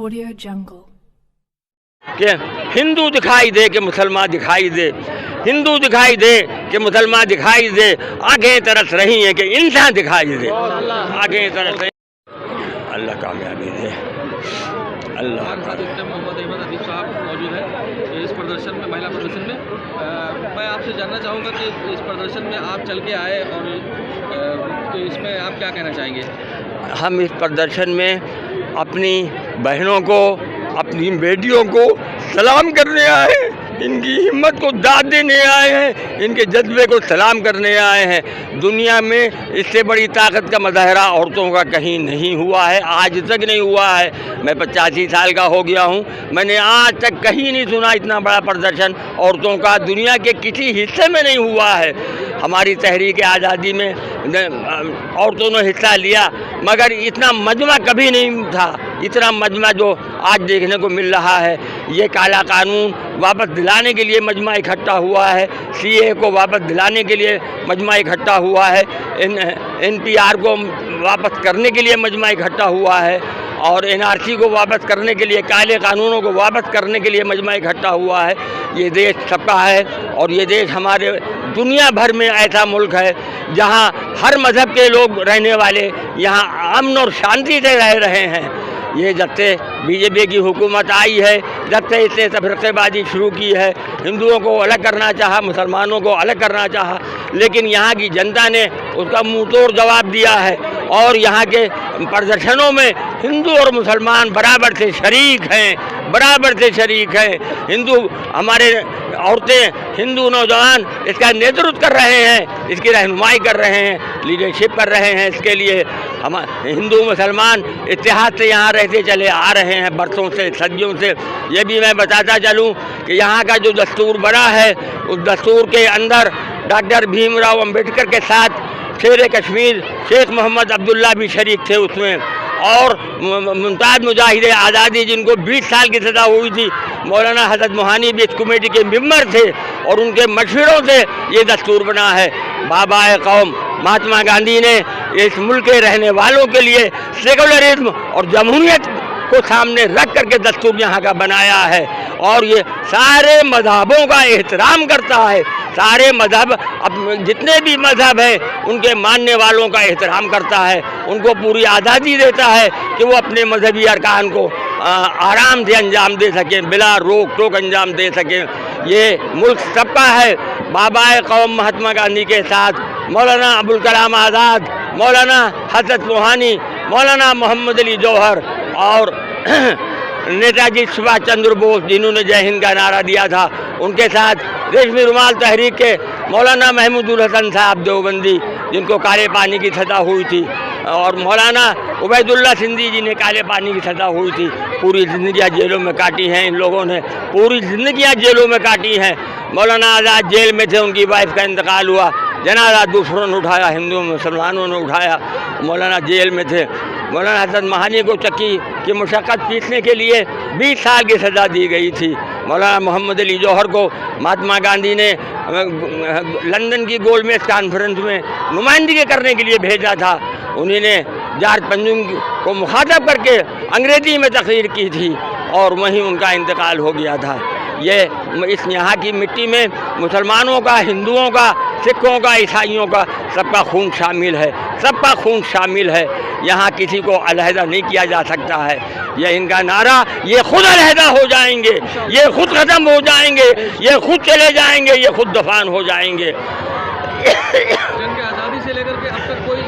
Audio Jungle. کہ ہندو دکھائی دے کہ مسلمان دکھائی دے، ہندو دکھائی دے کہ مسلمان دکھائی دے، آنکھیں ترس رہی ہیں کہ انسان دکھائی دے، آنکھیں ترس رہی ہیں۔ اللہ کامیابی دے، اللہ محمد احمد ادیب صاحب موجود ہیں اس پردرشن میں، مہیلا پردرشن میں۔ میں آپ سے جاننا چاہوں گا کہ اس پردرشن میں آپ چل کے آئے اور تو اس میں آپ کیا کہنا چاہیں گے؟ ہم اس پردرشن میں اپنی بہنوں کو، اپنی بیٹیوں کو سلام کرنے آئے ہیں، ان کی ہمت کو داد دینے آئے ہیں، ان کے جذبے کو سلام کرنے آئے ہیں۔ دنیا میں اس سے بڑی طاقت کا مظاہرہ عورتوں کا کہیں نہیں ہوا ہے، آج تک نہیں ہوا ہے۔ میں 85 سال کا ہو گیا ہوں، میں نے آج تک کہیں نہیں سنا اتنا بڑا پردرشن عورتوں کا، دنیا کے کسی حصے میں نہیں ہوا ہے۔ ہماری تحریک آزادی میں عورتوں نے حصہ لیا، مگر اتنا مجمع کبھی نہیں تھا، اتنا مجمع جو آج دیکھنے کو مل رہا ہے۔ یہ کالا قانون واپس دلانے کے لیے مجمع اکٹھا ہوا ہے، سی اے کو واپس دلانے کے لیے مجمع اکٹھا ہوا ہے، این پی آر کو واپس کرنے کے لیے مجمع اکٹھا ہوا ہے، اور این آر سی کو واپس کرنے کے لیے، کالے قانونوں کو واپس کرنے کے لیے مجمع اکٹھا ہوا ہے۔ یہ دیش سب کا ہے، اور یہ دیش ہمارے دنیا بھر میں ایسا ملک ہے جہاں ہر مذہب کے لوگ رہنے والے یہاں امن اور شانتی سے رہ رہے ہیں۔ یہ جب سے بی جے پی کی حکومت آئی ہے، جب سے اس نے تفرقے بازی شروع کی ہے، ہندوؤں کو الگ کرنا چاہا، مسلمانوں کو الگ کرنا چاہا، لیکن یہاں کی جنتا نے اس کا منہ توڑ جواب دیا ہے، اور یہاں کے پردرشنوں میں ہندو اور مسلمان برابر سے شریک ہیں، برابر سے شریک ہیں۔ ہندو ہمارے عورتیں، ہندو نوجوان اس کا نیترتو کر رہے ہیں، اس کی رہنمائی کر رہے ہیں، لیڈرشپ کر رہے ہیں۔ اس کے لیے ہم ہندو مسلمان اتحاد سے یہاں رہتے چلے آ رہے ہیں برسوں سے، صدیوں سے۔ یہ بھی میں بتاتا چلوں کہ یہاں کا جو دستور بنا ہے، اس دستور کے اندر ڈاکٹر بھیم راؤ امبیڈکر کے ساتھ شیر کشمیر شیخ محمد عبداللہ بھی شریک تھے اس میں، اور ممتاز مجاہد آزادی جن کو 20 سال کی سزا ہوئی تھی، مولانا حضرت موہانی بھی اس کمیٹی کے ممبر تھے، اور ان کے مشوروں سے یہ دستور بنا ہے۔ بابا قوم مہاتما گاندھی نے اس ملک کے رہنے والوں کے لیے سیکولرزم اور جمہوریت کو سامنے رکھ کر کے دستور یہاں کا بنایا ہے، اور یہ سارے مذہبوں کا احترام کرتا ہے، سارے مذہب جتنے بھی مذہب ہیں ان کے ماننے والوں کا احترام کرتا ہے، ان کو پوری آزادی دیتا ہے کہ وہ اپنے مذہبی ارکان کو آرام سے انجام دے سکیں، بلا روک ٹوک انجام دے سکیں۔ یہ ملک سب کا ہے۔ بابا قوم مہاتما گاندھی کے ساتھ مولانا ابوالکلام آزاد، مولانا حضرت موہانی، مولانا محمد علی جوہر، اور نیتا جی سبھاش چندر بوس جنہوں نے جے ہند کا نعرہ دیا تھا، ان کے ساتھ ریشمی رومال تحریک کے مولانا محمود الحسن صاحب دیوبندی جن کو کالے پانی کی سزا ہوئی تھی، اور مولانا عبید اللہ سندھی جی نے کالے پانی کی سزا ہوئی تھی، پوری زندگیاں جیلوں میں کاٹی ہیں ان لوگوں نے، پوری زندگیاں جیلوں میں کاٹی ہیں۔ مولانا آزاد جیل میں تھے، ان کی وائف کا انتقال ہوا، جنازہ دوسروں نے اٹھایا، ہندو مسلمانوں نے اٹھایا، مولانا جیل میں تھے۔ مولانا حسن مہانی کو چکی کی مشقت پیسنے کے لیے 20 سال کی سزا دی گئی تھی۔ مولانا محمد علی جوہر کو مہاتما گاندھی نے لندن کی گولڈ میز کانفرنس میں نمائندگی کرنے کے لیے بھیجا تھا، انہیں نے جارج پنجم کو مخاطب کر کے انگریزی میں تقریر کی تھی، اور وہیں ان کا انتقال ہو گیا تھا۔ یہ اس یہاں کی مٹی میں مسلمانوں کا، ہندوؤں کا، سکھوں کا، عیسائیوں کا سب کا خون شامل ہے، سب کا خون شامل ہے، یہاں کسی کو علیحدہ نہیں کیا جا سکتا ہے۔ یہ ان کا نعرہ، یہ خود علیحدہ ہو جائیں گے، یہ خود ختم ہو جائیں گے، یہ خود چلے جائیں گے، یہ خود دفان ہو جائیں گے۔ جنگ کے آزادی سے لے کر کے اب تک کوئی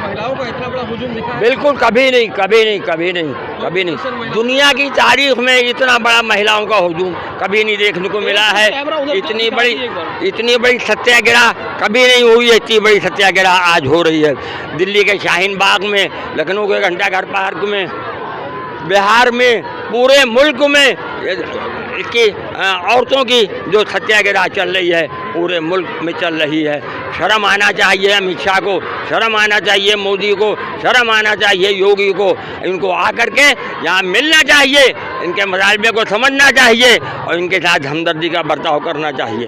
مہیلاؤں کا اتنا بڑا ہجوم دکھا ہے؟ بالکل کبھی نہیں، کبھی نہیں، کبھی نہیں، کبھی نہیں۔ دنیا کی تاریخ میں اتنا بڑا مہیلاؤں کا ہجوم کبھی نہیں دیکھنے کو ملا ہے۔ اتنی بڑی ستیہ گرہ کبھی نہیں ہوئی ہے، اتنی بڑی ستیہ گرہ آج ہو رہی ہے۔ دلی کے شاہین باغ میں، لکھنؤ کے گھنٹہ گھر پارک میں، بہار میں، پورے ملک میں اس کی عورتوں کی جو ستیہ گرہ چل رہی ہے پورے ملک میں چل رہی ہے۔ شرم آنا چاہیے امت شاہ کو، شرم آنا چاہیے مودی کو، شرم آنا چاہیے یوگی کو، ان کو آ کر کے یہاں ملنا چاہیے، ان کے مطالبے کو سمجھنا چاہیے، اور ان کے ساتھ ہمدردی کا برتاؤ کرنا چاہیے۔